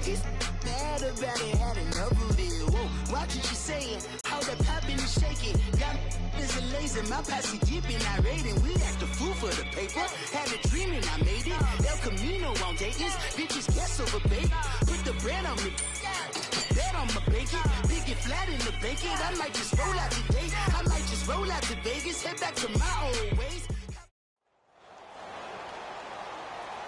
He's mad about it, had enough of it. Whoa, watch what you saying. How that poppin' and shaking. Got is a laser, my posse deep and irate. We act a fool for the paper. Had a dream and I made it. El Camino on Dayton's. Bitches guess over bait. Put the bread on me. Bet on my bacon. Big it flat in the bacon. I might just roll out today. I might just roll out to Vegas. Head back to my old ways.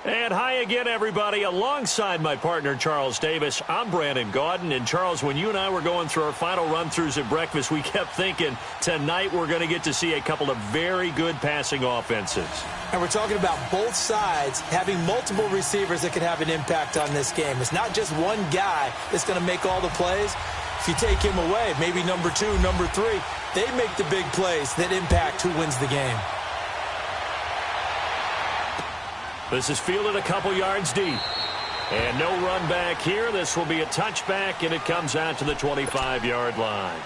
And hi again, everybody. Alongside my partner, Charles Davis, I'm Brandon Gaudin. And, Charles, when you and I were going through our final run-throughs at breakfast, we kept thinking tonight we're going to get to see a couple of very good passing offenses. And we're talking about both sides having multiple receivers that can have an impact on this game. It's not just one guy that's going to make all the plays. If you take him away, maybe number 2, number 3, they make the big plays that impact who wins the game. This is fielded a couple yards deep. And no run back here. This will be a touchback, and it comes out to the 25-yard line.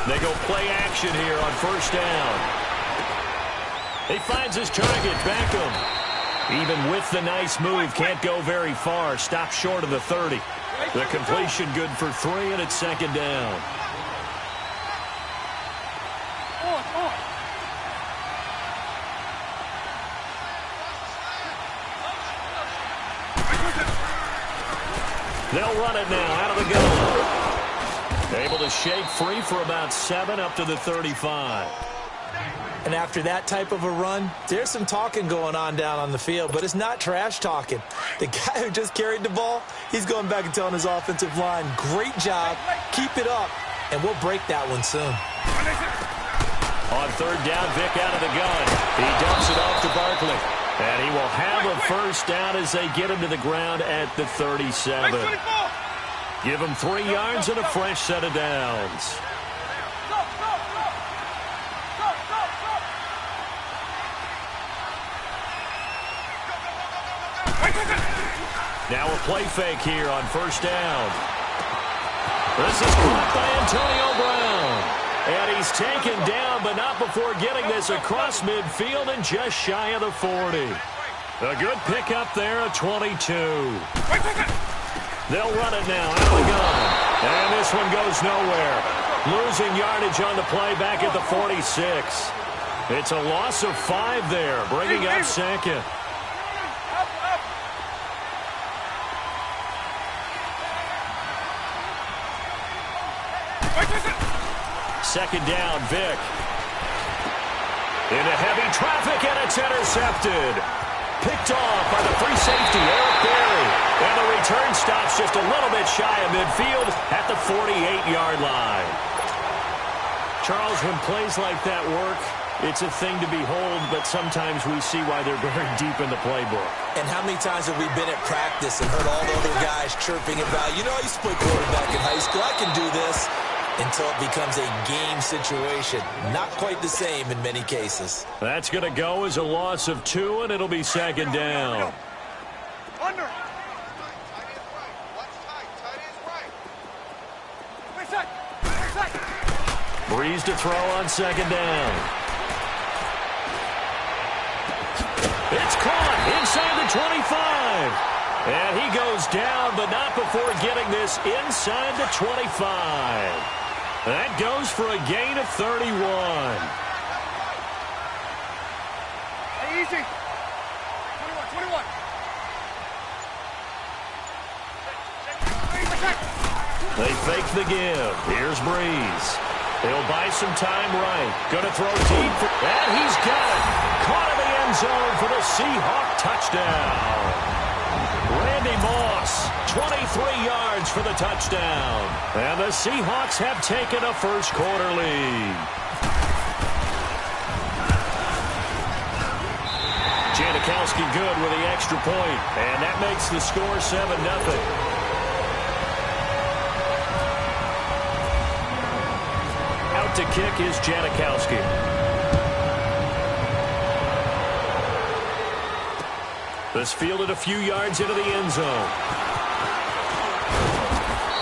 They go play action here on first down. He finds his target, Beckham. Even with the nice move, can't go very far. Stops short of the 30. The completion good for 3, and it's second down. They'll run it now out of the gun. Able to shake free for about 7 up to the 35. And after that type of a run, there's some talking going on down on the field, but it's not trash talking. The guy who just carried the ball, he's going back and telling his offensive line, great job, keep it up, and we'll break that one soon. On third down, Vic out of the gun. He dumps it off to Barkley. And he will have a first down as they get him to the ground at the 37. Give him 3 yards and a fresh set of downs. Now a play fake here on first down. This is caught by Antonio Brown. And he's taken down, but not before getting this across midfield and just shy of the 40. A good pickup there at 22. They'll run it now out of the gun. And this one goes nowhere. Losing yardage on the play back at the 46. It's a loss of 5 there, bringing up second. Second down, Vic. Into heavy traffic, and it's intercepted. Picked off by the free safety, Eric Berry. And the return stops just a little bit shy of midfield at the 48-yard line. Charles, when plays like that work, it's a thing to behold, but sometimes we see why they're very deep in the playbook. And how many times have we been at practice and heard all the other guys chirping about, you know, I used to play quarterback in high school, I can do this. Until it becomes a game situation. Not quite the same in many cases. That's going to go as a loss of 2, and it'll be second down. Under. Breeze to throw on second down. It's caught inside the 25. And he goes down, but not before getting this inside the 25. That goes for a gain of 31. Hey, easy. 21. They fake the give. Here's Breeze. He'll buy some time right. Going to throw deep. And he's got it. Caught in the end zone for the Seahawk touchdown. Randy Moss, 23 yards for the touchdown. And the Seahawks have taken a first-quarter lead. Janikowski good with the extra point. And that makes the score 7-0. Out to kick is Janikowski. This fielded a few yards into the end zone.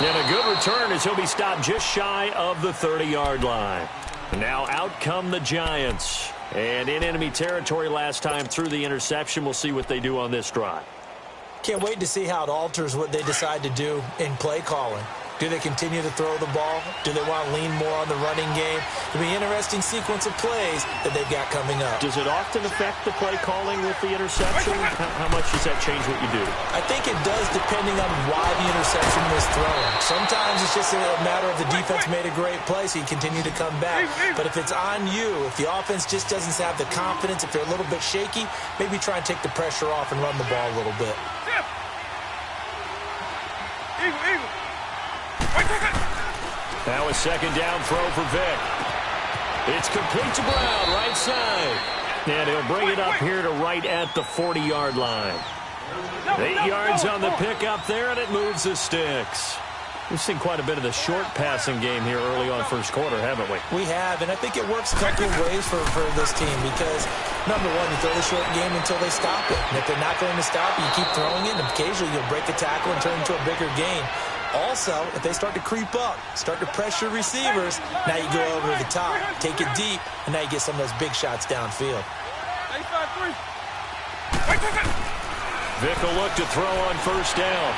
And a good return as he'll be stopped just shy of the 30-yard line. Now out come the Giants. And in enemy territory last time through the interception. We'll see what they do on this drive. Can't wait to see how it alters what they decide to do in play calling. Do they continue to throw the ball? Do they want to lean more on the running game? It'll be an interesting sequence of plays that they've got coming up. Does it often affect the play calling with the interception? How much does that change what you do? I think it does depending on why the interception was thrown. Sometimes it's just a matter of the defense made a great play, so you continue to come back. But if it's on you, if the offense just doesn't have the confidence, if they're a little bit shaky, maybe try and take the pressure off and run the ball a little bit. Eagle. Now a second down throw for Vic. It's complete to Brown, right side. And he'll bring it up here to right at the 40-yard line. 8 yards on the pickup there, and it moves the sticks. We've seen quite a bit of the short passing game here early on first quarter, haven't we? We have, and I think it works a couple of ways for this team because, number one, you throw the short game until they stop it. And if they're not going to stop it, you keep throwing it, and occasionally you'll break a tackle and turn it into a bigger gain. Also, if they start to creep up, start to pressure receivers, now you go over the top, take it deep, and now you get some of those big shots downfield. Vic will look to throw on first down.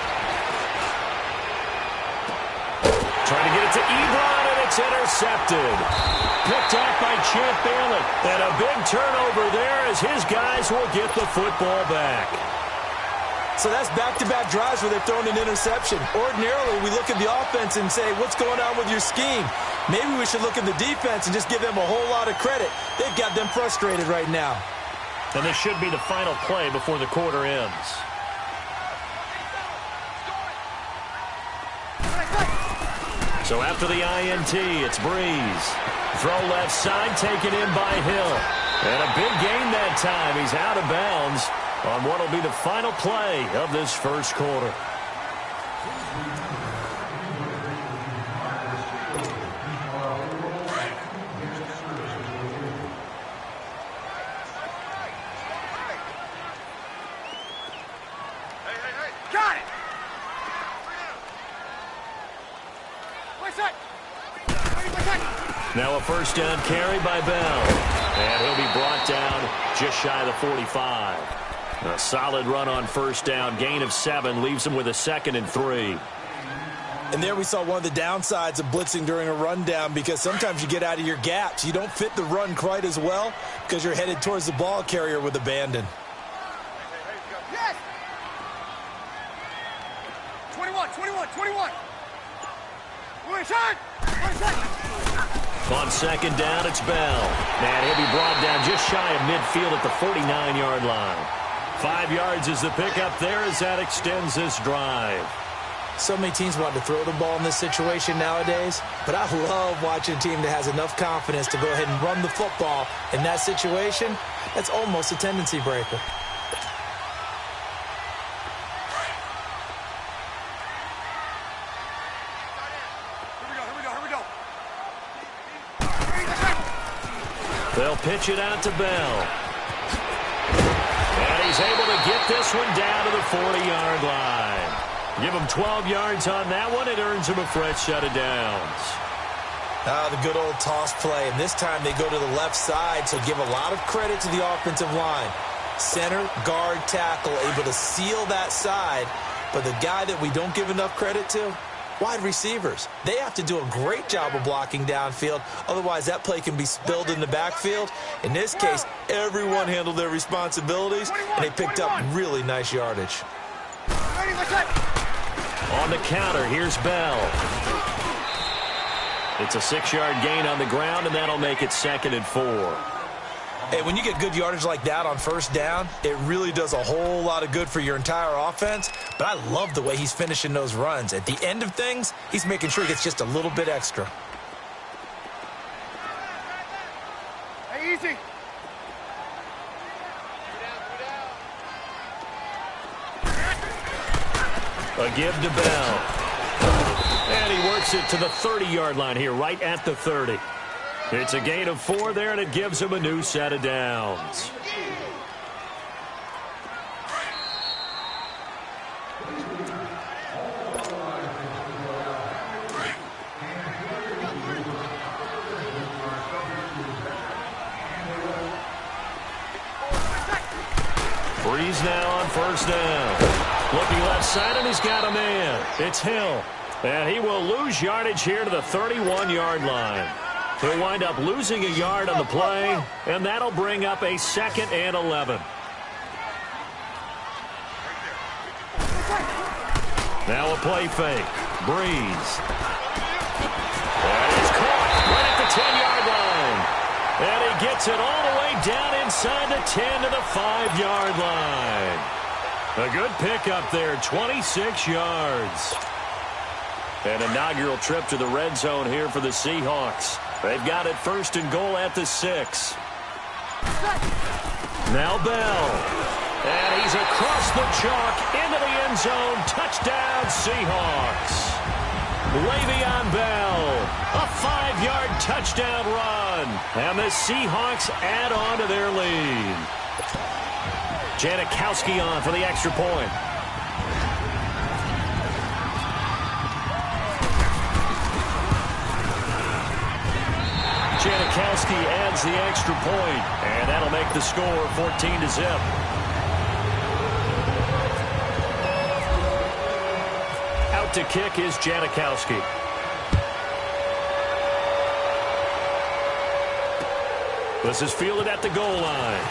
Trying to get it to Ebron, and it's intercepted. Picked off by Champ Bailey. And a big turnover there as his guys will get the football back. So that's back-to-back drives where they've thrown an interception. Ordinarily, we look at the offense and say, what's going on with your scheme? Maybe we should look at the defense and just give them a whole lot of credit. They've got them frustrated right now. And this should be the final play before the quarter ends. So after the INT, it's Breeze. Throw left side, taken in by Hill. And a big gain that time. He's out of bounds on what will be the final play of this first quarter. Got it! Now a first down carry by Bell. And he'll be brought down just shy of the 45. A solid run on first down. Gain of 7 leaves him with a 2nd and 3. And there we saw one of the downsides of blitzing during a rundown because sometimes you get out of your gaps. You don't fit the run quite as well because you're headed towards the ball carrier with abandon. Yes! 21. On second down, it's Bell. And he'll be brought down just shy of midfield at the 49-yard line. 5 yards is the pickup there as that extends this drive. So many teams want to throw the ball in this situation nowadays, but I love watching a team that has enough confidence to go ahead and run the football in that situation. That's almost a tendency breaker. Here we go. They'll pitch it out to Bell. And he's able to get this one down to the 40-yard line. Give him 12 yards on that one. It earns him a fresh set of downs. The good old toss play. And this time they go to the left side, so give a lot of credit to the offensive line. Center, guard, tackle, able to seal that side. But the guy that we don't give enough credit to, wide receivers. They have to do a great job of blocking downfield. Otherwise, that play can be spilled in the backfield. In this case, everyone handled their responsibilities, and they picked up really nice yardage. On the counter, here's Bell. It's a 6-yard gain on the ground, and that'll make it 2nd and 4. Hey, when you get good yardage like that on first down, it really does a whole lot of good for your entire offense. But I love the way he's finishing those runs. At the end of things, he's making sure he gets just a little bit extra. Hey, easy. A give to Bell. And he works it to the 30-yard line here, right at the 30. It's a gain of 4 there, and it gives them a new set of downs. Breeze now on first down. Looking left side, and he's got a man. It's Hill. And he will lose yardage here to the 31-yard line. He'll wind up losing a yard on the play, and that'll bring up a 2nd and 11. Now a play fake. Breeze. That is caught right at the 10-yard line. And he gets it all the way down inside the 10 to the 5-yard line. A good pickup there, 26 yards. An inaugural trip to the red zone here for the Seahawks. They've got it 1st and goal at the 6. Now Bell. And he's across the chalk into the end zone. Touchdown, Seahawks. Le'Veon Bell, a 5-yard touchdown run. And the Seahawks add on to their lead. Janikowski on for the extra point. Janikowski adds the extra point, and that'll make the score 14-0. Out to kick is Janikowski. This is fielded at the goal line.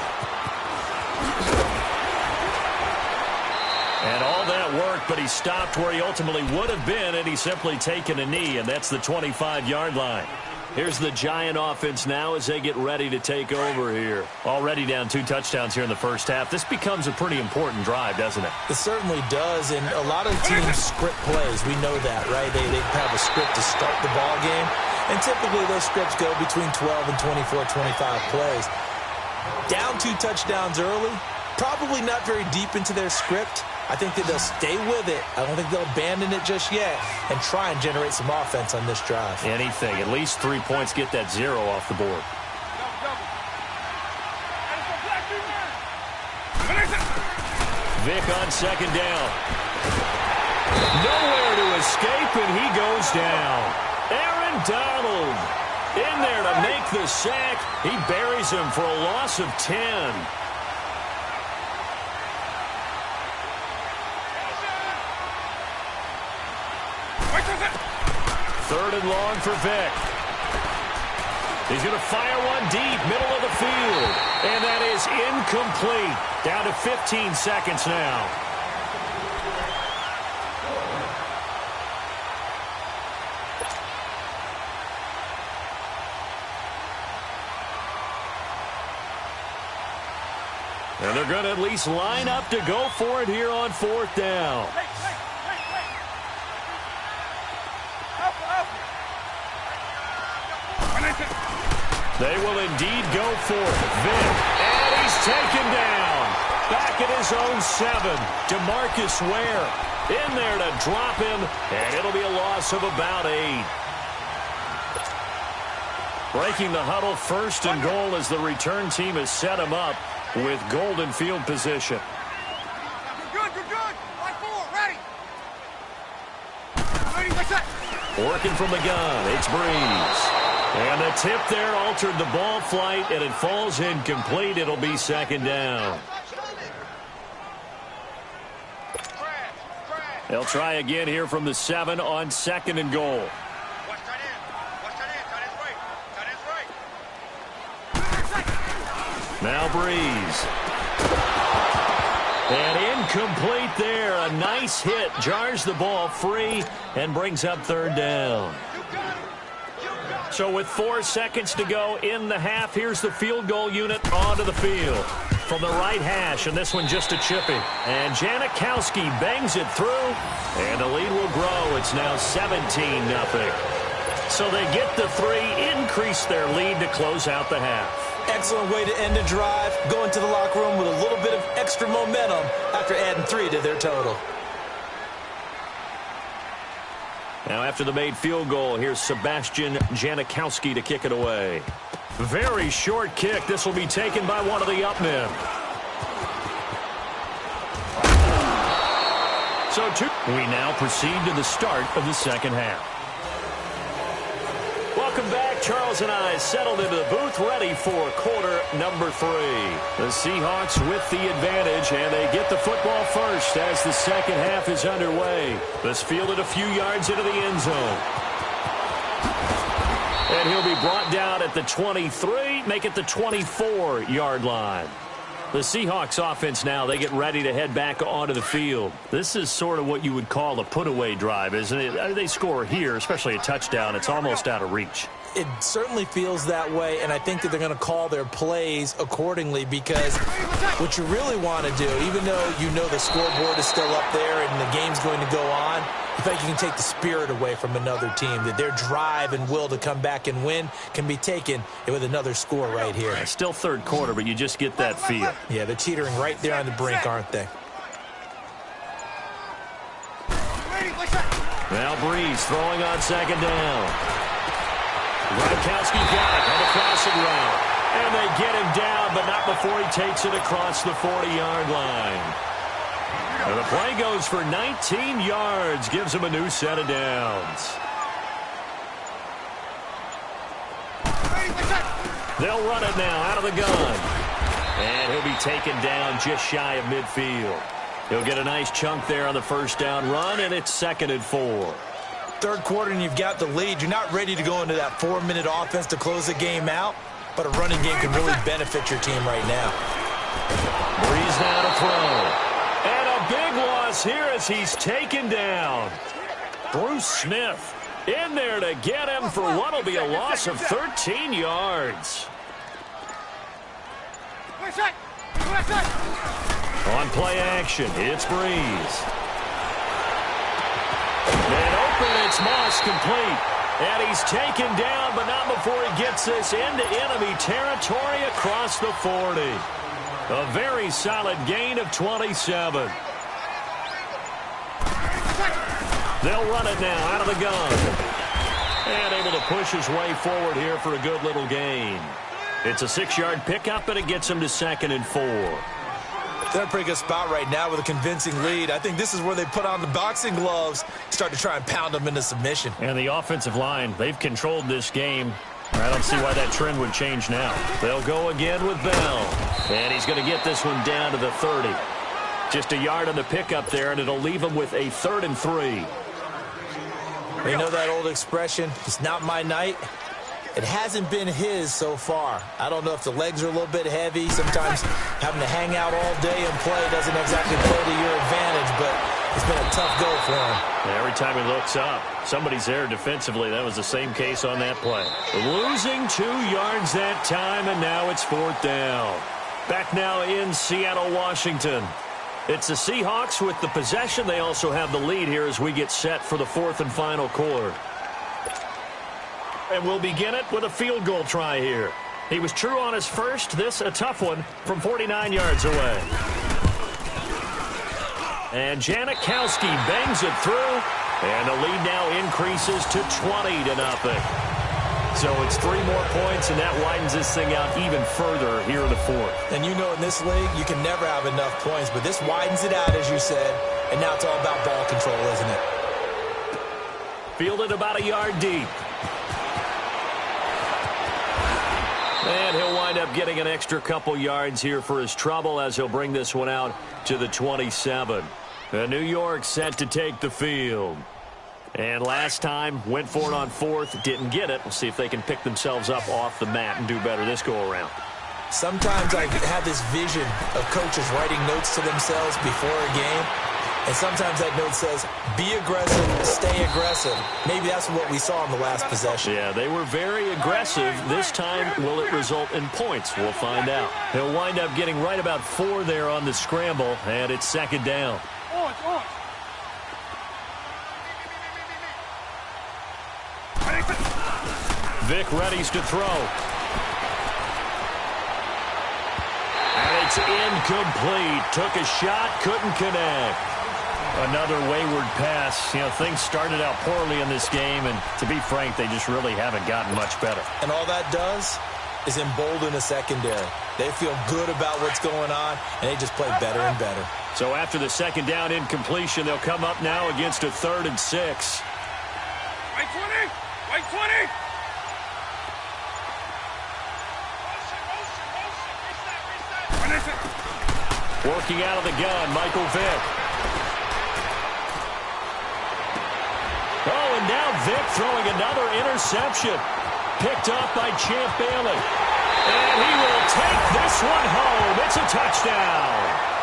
And all that work, but he stopped where he ultimately would have been, and he's simply taken a knee, and that's the 25-yard line. Here's the Giant offense now as they get ready to take over here. Already down 2 touchdowns here in the first half. This becomes a pretty important drive, doesn't it? It certainly does, and a lot of teams script plays. We know that, right? They have a script to start the ball game, and typically those scripts go between 12 and 24, 25 plays. Down 2 touchdowns early, probably not very deep into their script. I think that they'll stay with it. I don't think they'll abandon it just yet and try and generate some offense on this drive. Anything. At least 3 points, get that 0 off the board. Vick on 2nd down. Nowhere to escape, and he goes down. Aaron Donald in there to make the sack. He buries him for a loss of 10. 3rd and long for Vick. He's going to fire one deep, middle of the field. And that is incomplete. Down to 15 seconds now. And they're going to at least line up to go for it here on 4th down. They will indeed go for it. Vick, and he's taken down. Back at his own 7. DeMarcus Ware in there to drop him, and it'll be a loss of about 8. Breaking the huddle, 1st and goal as the return team has set him up with golden field position. You're good. Line 4, ready. Working from the gun, it's Breeze. And the tip there altered the ball flight, and it falls incomplete. It'll be 2nd down. They'll try again here from the 7 on 2nd and goal. Watch tight end. Tight end's right. Now Breeze. And incomplete there. A nice hit. Jars the ball free and brings up 3rd down. So with 4 seconds to go in the half, here's the field goal unit onto the field. From the right hash, and this one just a chipping. And Janikowski bangs it through, and the lead will grow. It's now 17-0. So they get the 3, increase their lead to close out the half. Excellent way to end the drive. Go into the locker room with a little bit of extra momentum after adding 3 to their total. Now after the made field goal, here's Sebastian Janikowski to kick it away. Very short kick. This will be taken by one of the up men. We now proceed to the start of the second half. Welcome back. Charles and I settled into the booth, ready for quarter number 3. The Seahawks with the advantage, and they get the football first as the second half is underway. This fielded a few yards into the end zone. And he'll be brought down at the 23, make it the 24-yard line. The Seahawks offense now, they get ready to head back onto the field. This is sort of what you would call a put-away drive, isn't it? They score here, especially a touchdown. It's almost out of reach. It certainly feels that way, and I think that they're going to call their plays accordingly because what you really want to do, even though you know the scoreboard is still up there and the game's going to go on, I think you can take the spirit away from another team, that their drive and will to come back and win can be taken with another score right here. Still third quarter, but you just get that feel. Yeah, they're teetering right there on the brink, aren't they? Now Breeze throwing on second down. Gronkowski got it on the crossing route. And they get him down, but not before he takes it across the 40-yard line. And the play goes for 19 yards, gives him a new set of downs. They'll run it now out of the gun. And he'll be taken down just shy of midfield. He'll get a nice chunk there on the first down run, and it's 2nd and 4. Third quarter, and you've got the lead. You're not ready to go into that 4-minute offense to close the game out, but a running game can really benefit your team right now. Breeze now to throw. And a big loss here as he's taken down. Bruce Smith in there to get him for what will be a loss of 13 yards. On play action, it's Breeze. And open, it's Moss complete. And he's taken down, but not before he gets this into enemy territory across the 40. A very solid gain of 27. They'll run it now out of the gun. And able to push his way forward here for a good little gain. It's a 6-yard pickup, and it gets him to 2nd and 4. They're in a pretty good spot right now with a convincing lead. I think this is where they put on the boxing gloves, start to try and pound them into submission. And the offensive line, they've controlled this game. I don't see why that trend would change now. They'll go again with Bell. And he's going to get this one down to the 30. Just a yard on the pickup there, and it'll leave him with a 3rd and 3. You know that old expression, it's not my night. It hasn't been his so far. I don't know if the legs are a little bit heavy. Sometimes having to hang out all day and play doesn't exactly play to your advantage, but it's been a tough go for him. Every time he looks up, somebody's there defensively. That was the same case on that play. Losing 2 yards that time, and now it's 4th down. Back now in Seattle, Washington. It's the Seahawks with the possession. They also have the lead here as we get set for the 4th and final quarter. And we'll begin it with a field goal try here. He was true on his first. This a tough one from 49 yards away. And Janikowski bangs it through. And the lead now increases to 20-0. So it's 3 more points, and that widens this thing out even further here in the 4th. And you know in this league, you can never have enough points, but this widens it out, as you said. And now it's all about ball control, isn't it? Fielded about a yard deep. And he'll wind up getting an extra couple yards here for his trouble as he'll bring this one out to the 27. New York set to take the field. And last time, went for it on 4th, didn't get it. We'll see if they can pick themselves up off the mat and do better this go-around. Sometimes I have this vision of coaches writing notes to themselves before a game. And sometimes that note says, be aggressive, stay aggressive. Maybe that's what we saw in the last possession. Yeah, they were very aggressive. This time, will it result in points? We'll find out. He'll wind up getting right about 4 there on the scramble, and it's 2nd down. Vic readies to throw. And it's incomplete. Took a shot, couldn't connect. Another wayward pass. You know, things started out poorly in this game, and to be frank, they just really haven't gotten much better. And all that does is embolden the secondary. They feel good about what's going on, and they just play better and better. So after the second down incompletion, they'll come up now against a 3rd and 6. Right 20! Right 20! Working out of the gun, Michael Vick. Oh, and now Vick throwing another interception. Picked off by Champ Bailey. And he will take this one home. It's a touchdown.